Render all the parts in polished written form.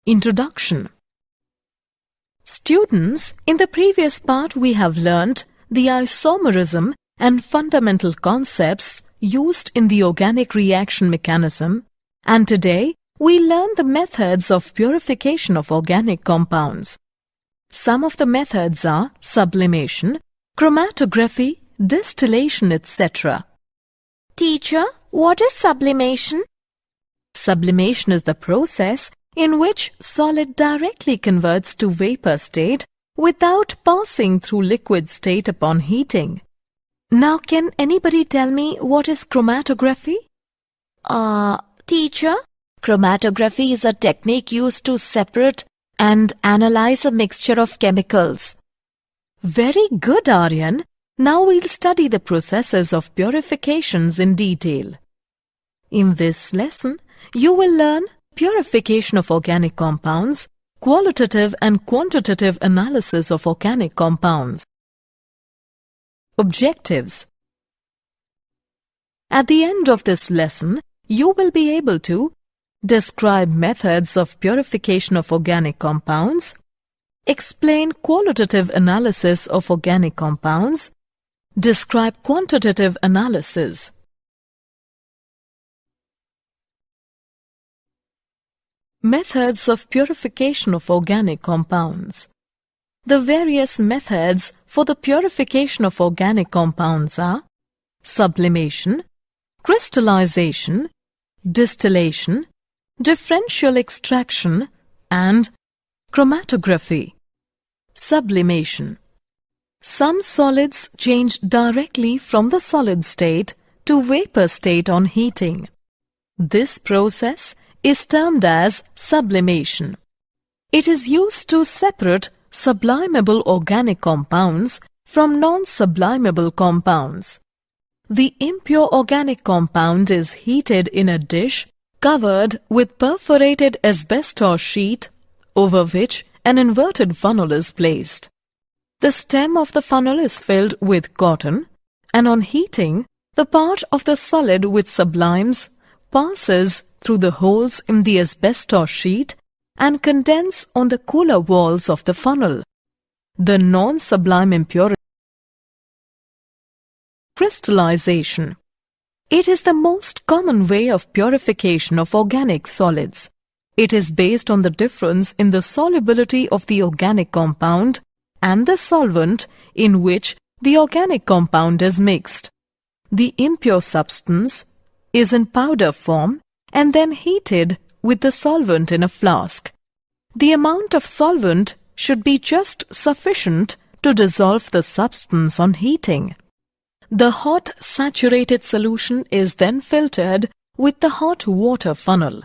Introduction. Students, in the previous part we have learnt the isomerism and fundamental concepts used in the organic reaction mechanism, and today we learn the methods of purification of organic compounds. Some of the methods are sublimation, chromatography, distillation, etc. Teacher, what is sublimation? Sublimation is the process in which solid directly converts to vapor state without passing through liquid state upon heating. Now, can anybody tell me what is chromatography? Teacher, chromatography is a technique used to separate and analyze a mixture of chemicals. Very good, Aryan. Now we'll study the processes of purifications in detail. In this lesson, you will learn purification of organic compounds, qualitative and quantitative analysis of organic compounds. Objectives. At the end of this lesson, you will be able to describe methods of purification of organic compounds, explain qualitative analysis of organic compounds, describe quantitative analysis. Methods of purification of organic compounds. The various methods for the purification of organic compounds are sublimation, crystallization, distillation, differential extraction, and chromatography. Sublimation. Some solids change directly from the solid state to vapor state on heating. This process is termed as sublimation. It is used to separate sublimable organic compounds from non-sublimable compounds. The impure organic compound is heated in a dish covered with perforated asbestos sheet over which an inverted funnel is placed. The stem of the funnel is filled with cotton, and on heating, the part of the solid which sublimes passes through the holes in the asbestos sheet and condense on the cooler walls of the funnel. The non-sublime impurity. Crystallization. It is the most common way of purification of organic solids. It is based on the difference in the solubility of the organic compound and the solvent in which the organic compound is mixed. The impure substance is in powder form and then heated with the solvent in a flask. The amount of solvent should be just sufficient to dissolve the substance on heating. The hot saturated solution is then filtered with the hot water funnel.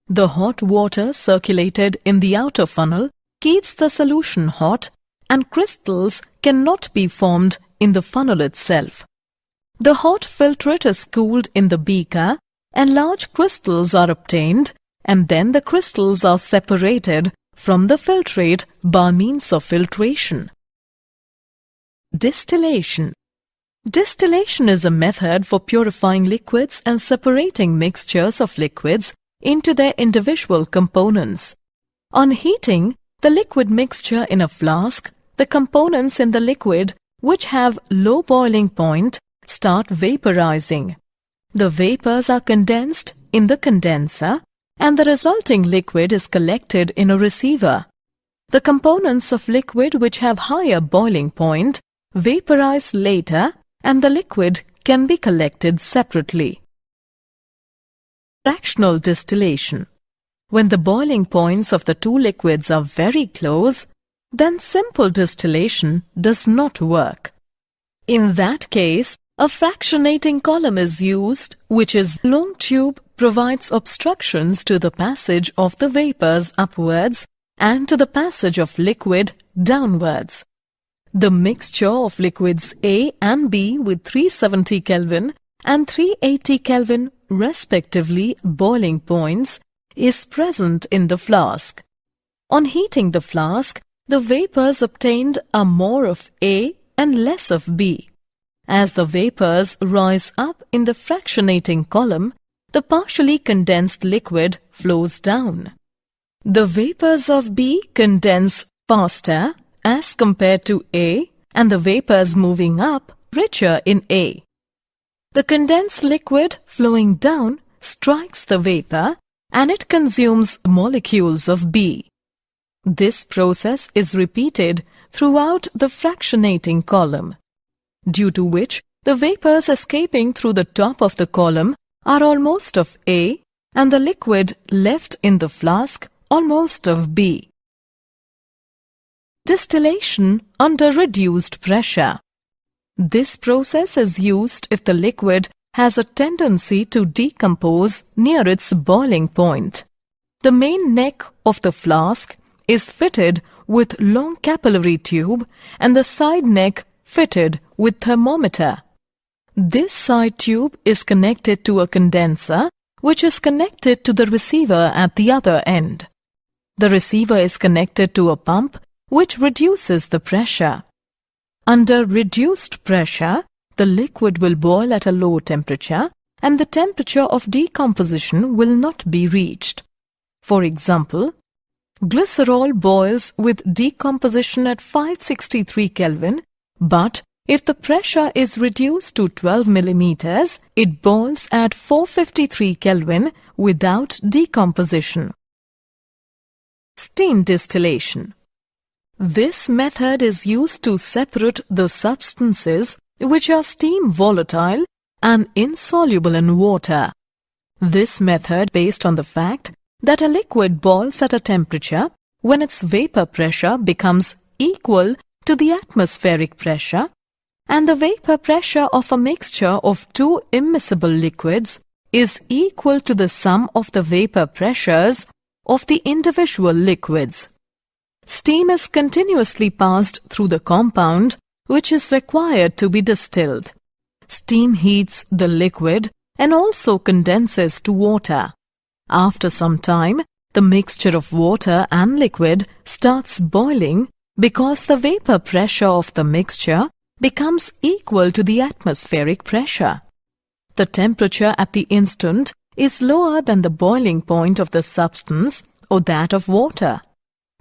The hot water circulated in the outer funnel keeps the solution hot, and crystals cannot be formed in the funnel itself. The hot filtrate is cooled in the beaker and large crystals are obtained, and then the crystals are separated from the filtrate by means of filtration. Distillation. Distillation is a method for purifying liquids and separating mixtures of liquids into their individual components. On heating the liquid mixture in a flask, the components in the liquid which have low boiling point start vaporizing. The vapors are condensed in the condenser and the resulting liquid is collected in a receiver. The components of liquid which have higher boiling point vaporize later and the liquid can be collected separately. Fractional distillation. When the boiling points of the two liquids are very close, then simple distillation does not work. In that case, a fractionating column is used, which is long tube provides obstructions to the passage of the vapors upwards and to the passage of liquid downwards. The mixture of liquids A and B with 370 Kelvin and 380 Kelvin respectively boiling points is present in the flask. On heating the flask, the vapors obtained are more of A and less of B, As the vapors rise up in the fractionating column, the partially condensed liquid flows down. The vapors of B condense faster as compared to A, and the vapors moving up richer in A. The condensed liquid flowing down strikes the vapor and it consumes molecules of B. This process is repeated throughout the fractionating column, due to which the vapors escaping through the top of the column are almost of A and the liquid left in the flask almost of B. Distillation under reduced pressure. This process is used if the liquid has a tendency to decompose near its boiling point. The main neck of the flask is fitted with long capillary tube and the side neck fitted with thermometer. This side tube is connected to a condenser which is connected to the receiver at the other end. The receiver is connected to a pump which reduces the pressure. Under reduced pressure, the liquid will boil at a low temperature and the temperature of decomposition will not be reached. For example, glycerol boils with decomposition at 563 Kelvin, but if the pressure is reduced to 12 millimeters, it boils at 453 Kelvin without decomposition. Steam distillation. This method is used to separate the substances which are steam volatile and insoluble in water. This method based on the fact that a liquid boils at a temperature when its vapor pressure becomes equal to the atmospheric pressure, and the vapor pressure of a mixture of two immiscible liquids is equal to the sum of the vapor pressures of the individual liquids. Steam is continuously passed through the compound which is required to be distilled. Steam heats the liquid and also condenses to water. After some time, the mixture of water and liquid starts boiling because the vapor pressure of the mixture becomes equal to the atmospheric pressure. The temperature at the instant is lower than the boiling point of the substance or that of water.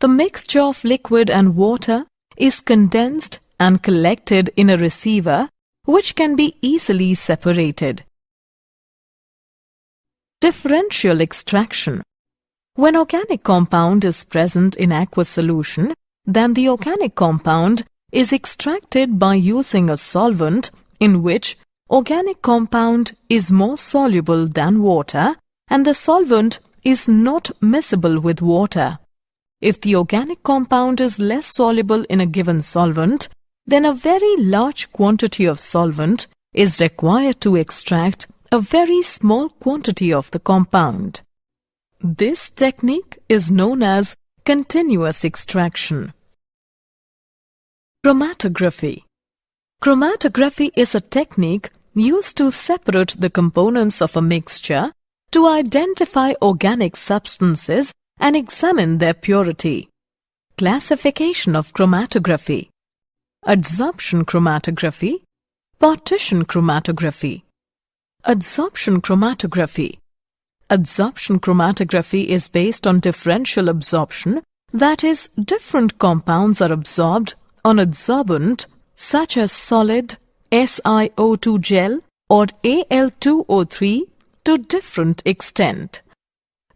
The mixture of liquid and water is condensed and collected in a receiver which can be easily separated. Differential extraction. When organic compound is present in aqueous solution, then the organic compound is extracted by using a solvent in which organic compound is more soluble than water and the solvent is not miscible with water. If the organic compound is less soluble in a given solvent, then a very large quantity of solvent is required to extract a very small quantity of the compound. This technique is known as continuous extraction. Chromatography. Chromatography is a technique used to separate the components of a mixture to identify organic substances and examine their purity. Classification of chromatography. Adsorption chromatography, partition chromatography. Adsorption chromatography. Adsorption chromatography is based on differential absorption, that is, different compounds are absorbed on adsorbent such as solid, SiO2 gel or Al2O3 to different extent.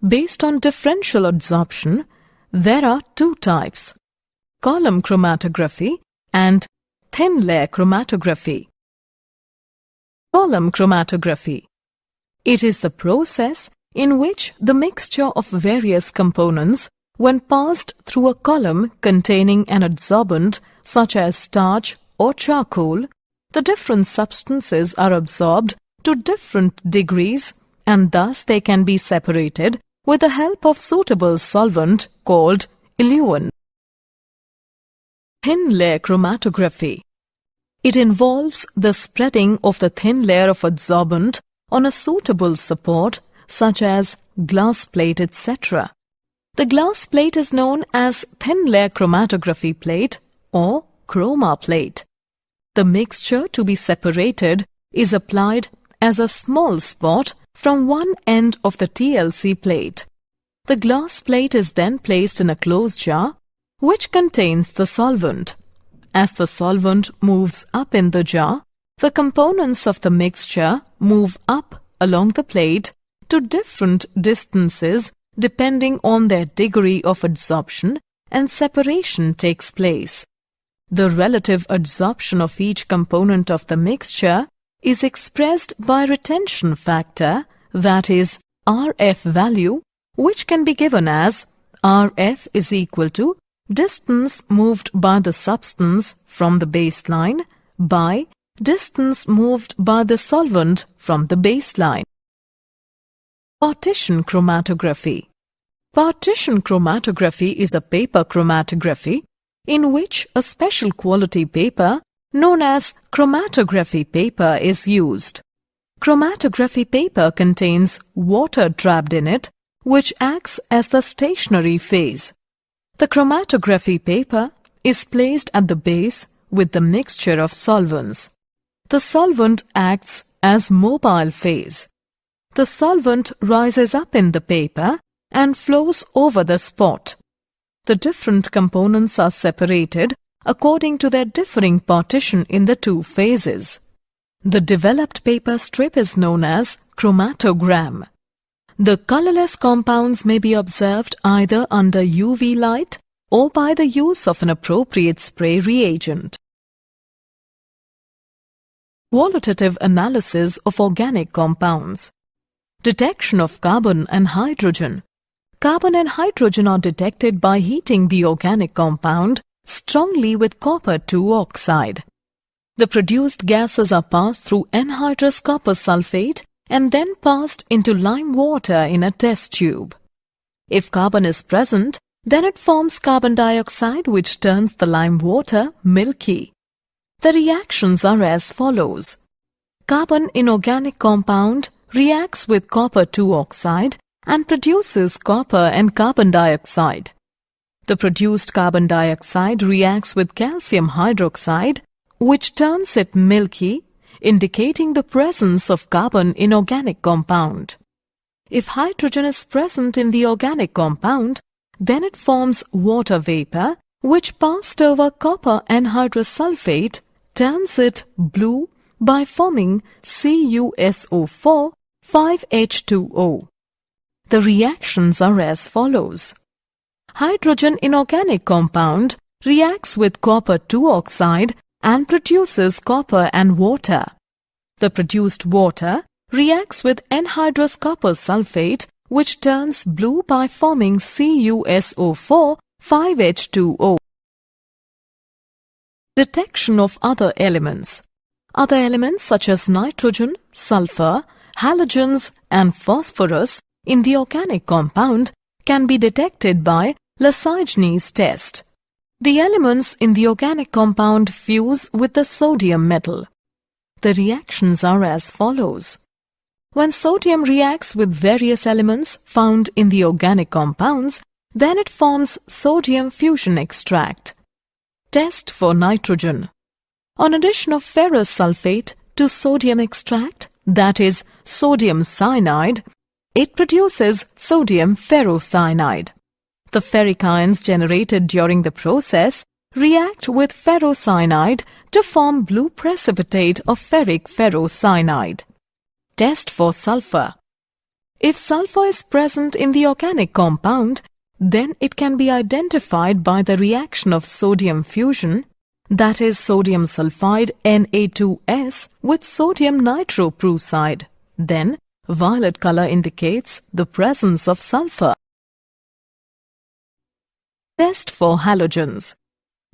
Based on differential adsorption, there are two types: column chromatography and thin layer chromatography. Column chromatography. It is the process in which the mixture of various components, when passed through a column containing an adsorbent such as starch or charcoal, the different substances are absorbed to different degrees and thus they can be separated with the help of suitable solvent called eluent. Thin layer chromatography. It involves the spreading of the thin layer of adsorbent on a suitable support such as glass plate, etc. The glass plate is known as thin layer chromatography plate or chroma plate. The mixture to be separated is applied as a small spot from one end of the TLC plate. The glass plate is then placed in a closed jar which contains the solvent. As the solvent moves up in the jar, the components of the mixture move up along the plate to different distances depending on their degree of adsorption, and separation takes place. The relative adsorption of each component of the mixture is expressed by retention factor, that is RF value, which can be given as RF is equal to distance moved by the substance from the baseline by distance moved by the solvent from the baseline. Partition chromatography. Partition chromatography is a paper chromatography in which a special quality paper known as chromatography paper is used. Chromatography paper contains water trapped in it, which acts as the stationary phase. The chromatography paper is placed at the base with the mixture of solvents. The solvent acts as mobile phase. The solvent rises up in the paper and flows over the spot. The different components are separated according to their differing partition in the two phases. The developed paper strip is known as chromatogram. The colorless compounds may be observed either under UV light or by the use of an appropriate spray reagent. Qualitative analysis of organic compounds. Detection of carbon and hydrogen. Carbon and hydrogen are detected by heating the organic compound strongly with copper-2 oxide. The produced gases are passed through anhydrous copper sulfate and then passed into lime water in a test tube. If carbon is present, then it forms carbon dioxide, which turns the lime water milky. The reactions are as follows. Carbon in organic compound reacts with copper-2 oxide and produces copper and carbon dioxide. The produced carbon dioxide reacts with calcium hydroxide, which turns it milky, indicating the presence of carbon in organic compound. If hydrogen is present in the organic compound, then it forms water vapor, which passed over copper anhydrous sulfate turns it blue by forming CuSO4 5H2O. The reactions are as follows. Hydrogen in organic compound reacts with copper-2 oxide and produces copper and water. The produced water reacts with anhydrous copper sulfate, which turns blue by forming CuSO4 5H2O. Detection of other elements. Other elements such as nitrogen, sulfur, halogens and phosphorus in the organic compound can be detected by Lasigene's test. The elements in the organic compound fuse with the sodium metal. The reactions are as follows. When sodium reacts with various elements found in the organic compounds, then it forms sodium fusion extract. Test for nitrogen. On addition of ferrous sulfate to sodium extract, that is sodium cyanide, it produces sodium ferrocyanide. The ferric ions generated during the process react with ferrocyanide to form blue precipitate of ferric ferrocyanide. Test for sulfur. If sulfur is present in the organic compound, then it can be identified by the reaction of sodium fusion, that is sodium sulfide Na2S with sodium nitroprusside. Then, violet color indicates the presence of sulfur. Test for halogens.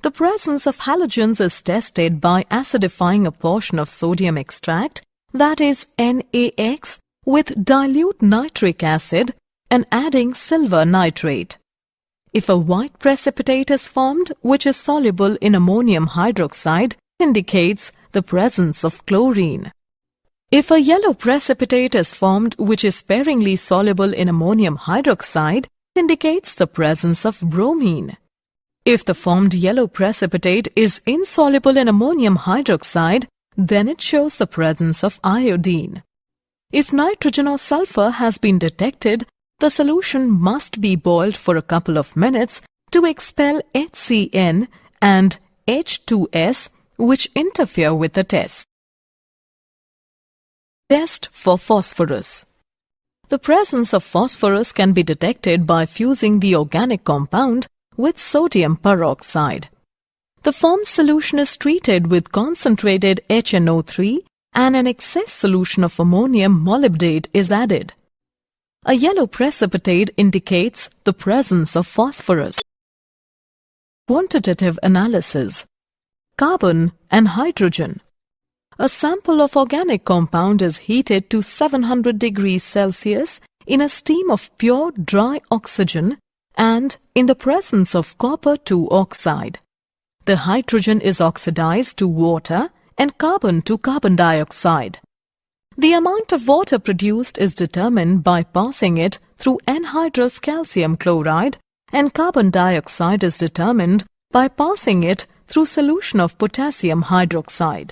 The presence of halogens is tested by acidifying a portion of sodium extract, that is NaX, with dilute nitric acid and adding silver nitrate. If a white precipitate is formed which is soluble in ammonium hydroxide, it indicates the presence of chlorine. If a yellow precipitate is formed which is sparingly soluble in ammonium hydroxide, it indicates the presence of bromine. If the formed yellow precipitate is insoluble in ammonium hydroxide, then it shows the presence of iodine. If nitrogen or sulfur has been detected, the solution must be boiled for a couple of minutes to expel HCN and H2S, which interfere with the test. Test for phosphorus. The presence of phosphorus can be detected by fusing the organic compound with sodium peroxide. The formed solution is treated with concentrated HNO3 and an excess solution of ammonium molybdate is added. A yellow precipitate indicates the presence of phosphorus. Quantitative analysis. Carbon and hydrogen. A sample of organic compound is heated to 700 degrees Celsius in a steam of pure dry oxygen and in the presence of copper-2 oxide. The hydrogen is oxidized to water and carbon to carbon dioxide. The amount of water produced is determined by passing it through anhydrous calcium chloride, and carbon dioxide is determined by passing it through solution of potassium hydroxide.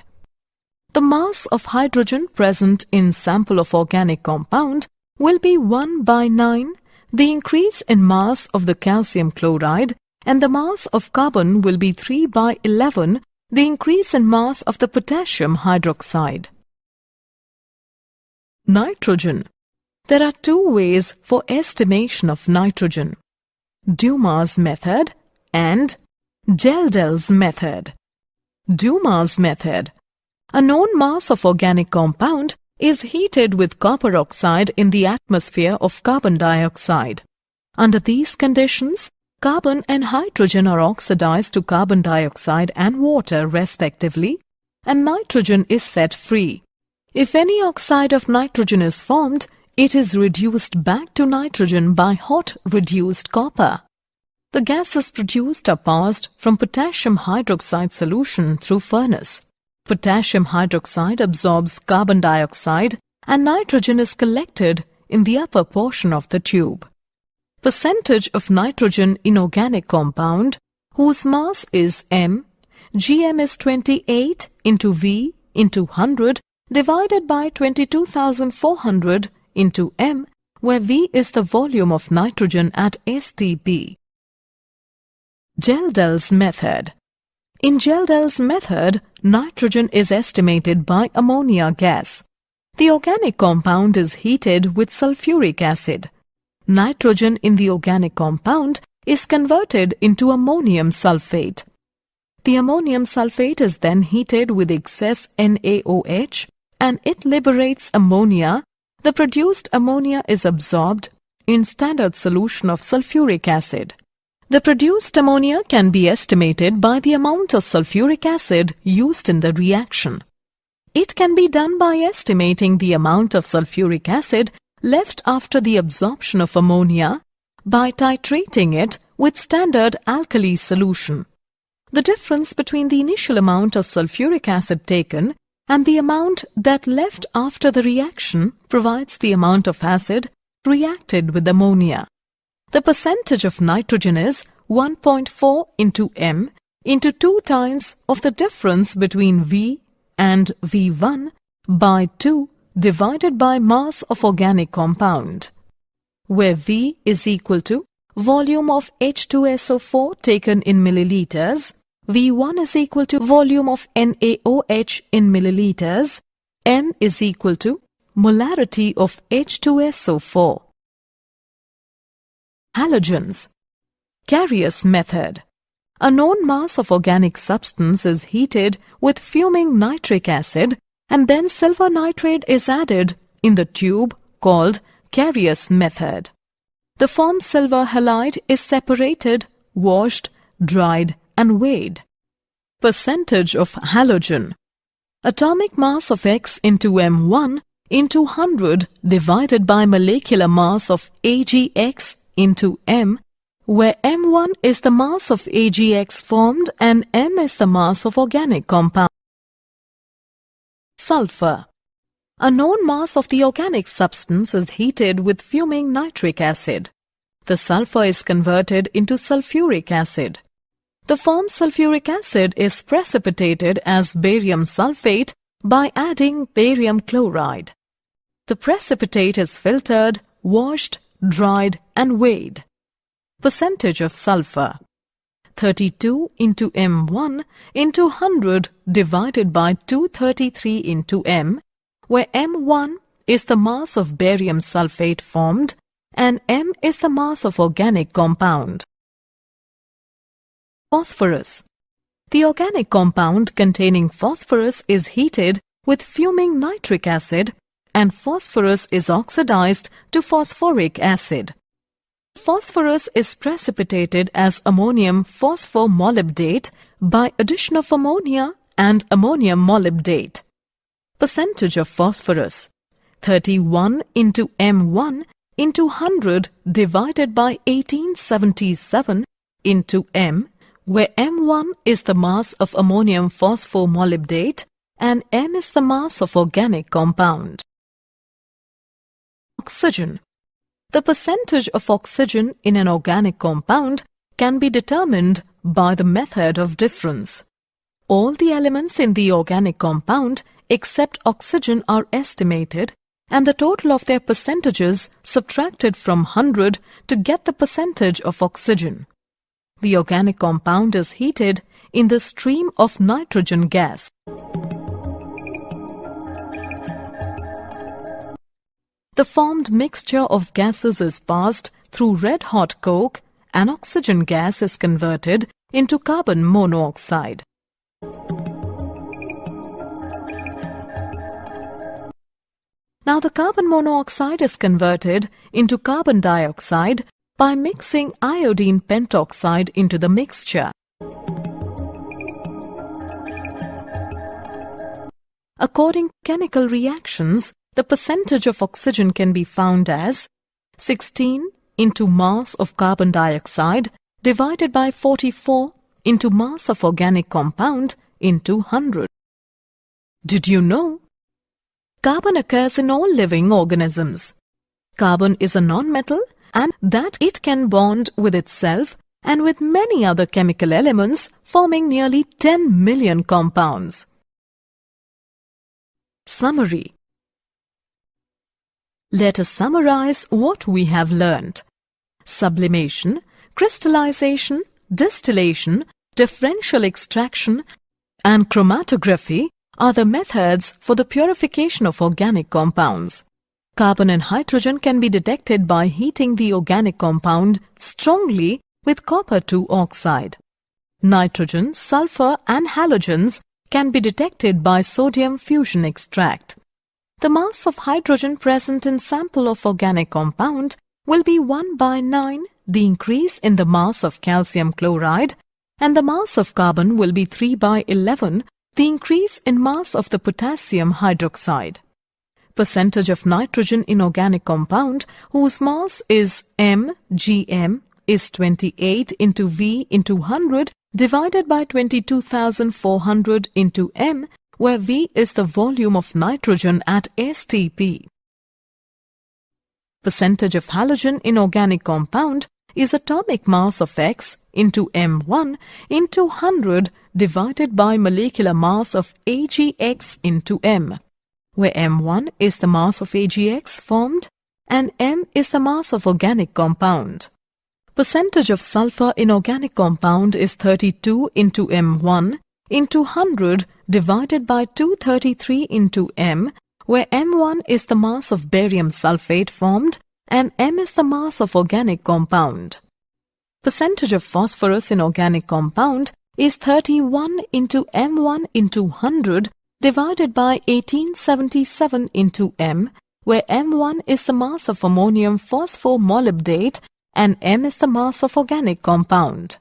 The mass of hydrogen present in sample of organic compound will be 1/9, the increase in mass of the calcium chloride, and the mass of carbon will be 3/11, the increase in mass of the potassium hydroxide. Nitrogen. There are two ways for estimation of nitrogen: Dumas method and Geldel's method. Dumas method. A known mass of organic compound is heated with copper oxide in the atmosphere of carbon dioxide. Under these conditions, carbon and hydrogen are oxidized to carbon dioxide and water respectively, and nitrogen is set free. If any oxide of nitrogen is formed, it is reduced back to nitrogen by hot reduced copper. The gases produced are passed from potassium hydroxide solution through furnace. Potassium hydroxide absorbs carbon dioxide and nitrogen is collected in the upper portion of the tube. Percentage of nitrogen in organic compound whose mass is m, Gm is 28 into V into 100 divided by 22,400 into m, where V is the volume of nitrogen at STP. Geldel's method. In Geldel's method, nitrogen is estimated by ammonia gas. The organic compound is heated with sulfuric acid. Nitrogen in the organic compound is converted into ammonium sulfate. The ammonium sulfate is then heated with excess NaOH and it liberates ammonia. The produced ammonia is absorbed in standard solution of sulfuric acid. The produced ammonia can be estimated by the amount of sulfuric acid used in the reaction. It can be done by estimating the amount of sulfuric acid left after the absorption of ammonia by titrating it with standard alkali solution. The difference between the initial amount of sulfuric acid taken and the amount that left after the reaction provides the amount of acid reacted with ammonia. The percentage of nitrogen is 1.4 into m into 2 times of the difference between V and V1 by 2 divided by mass of organic compound, where V is equal to volume of H2SO4 taken in milliliters, V1 is equal to volume of NaOH in milliliters, m is equal to molarity of H2SO4. Halogens. Carriers method. A known mass of organic substance is heated with fuming nitric acid and then silver nitrate is added in the tube called Carriers method. The formed silver halide is separated, washed, dried and weighed. Percentage of halogen. Atomic mass of X into M1 into 100 divided by molecular mass of AgX into M, where M1 is the mass of AgX formed and M is the mass of organic compound. Sulfur. A known mass of the organic substance is heated with fuming nitric acid. The sulfur is converted into sulfuric acid. The formed sulfuric acid is precipitated as barium sulfate by adding barium chloride. The precipitate is filtered, washed, dried and weighed. Percentage of sulfur: 32 into M1 into 100 divided by 233 into M, where M1 is the mass of barium sulfate formed and M is the mass of organic compound. Phosphorus. The organic compound containing phosphorus is heated with fuming nitric acid and phosphorus is oxidized to phosphoric acid. Phosphorus is precipitated as ammonium phosphomolybdate by addition of ammonia and ammonium molybdate. Percentage of phosphorus: 31 into M1 into 100 divided by 1877 into M, where M1 is the mass of ammonium phosphomolybdate and M is the mass of organic compound. Oxygen. The percentage of oxygen in an organic compound can be determined by the method of difference. All the elements in the organic compound except oxygen are estimated and the total of their percentages subtracted from 100 to get the percentage of oxygen. The organic compound is heated in the stream of nitrogen gas. The formed mixture of gases is passed through red-hot coke and oxygen gas is converted into carbon monoxide. Now the carbon monoxide is converted into carbon dioxide by mixing iodine pentoxide into the mixture. According to chemical reactions, the percentage of oxygen can be found as 16 into mass of carbon dioxide divided by 44 into mass of organic compound into 100. Did you know? Carbon occurs in all living organisms. Carbon is a non-metal and that it can bond with itself and with many other chemical elements, forming nearly 10 million compounds. Summary. Let us summarize what we have learnt. Sublimation, crystallization, distillation, differential extraction, and chromatography are the methods for the purification of organic compounds. Carbon and hydrogen can be detected by heating the organic compound strongly with copper-2 oxide. Nitrogen, sulfur, and halogens can be detected by sodium fusion extract. The mass of hydrogen present in sample of organic compound will be 1/9 the increase in the mass of calcium chloride, and the mass of carbon will be 3/11 the increase in mass of the potassium hydroxide. Percentage of nitrogen in organic compound whose mass is mgm is 28 into V into 100 divided by 22,400 into m, where V is the volume of nitrogen at STP. Percentage of halogen in organic compound is atomic mass of X into M1 into 100 divided by molecular mass of AgX into M, where M1 is the mass of AgX formed and M is the mass of organic compound. Percentage of sulfur in organic compound is 32 into M1 into 100 divided by 233 into M, where M1 is the mass of barium sulfate formed and M is the mass of organic compound. Percentage of phosphorus in organic compound is 31 into M1 into 100 divided by 1877 into M, where M1 is the mass of ammonium phosphomolybdate and M is the mass of organic compound.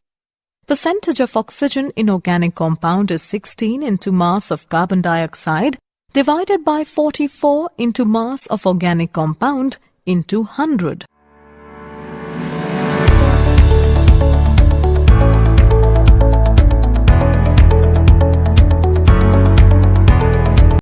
Percentage of oxygen in organic compound is 16 into mass of carbon dioxide divided by 44 into mass of organic compound into 100.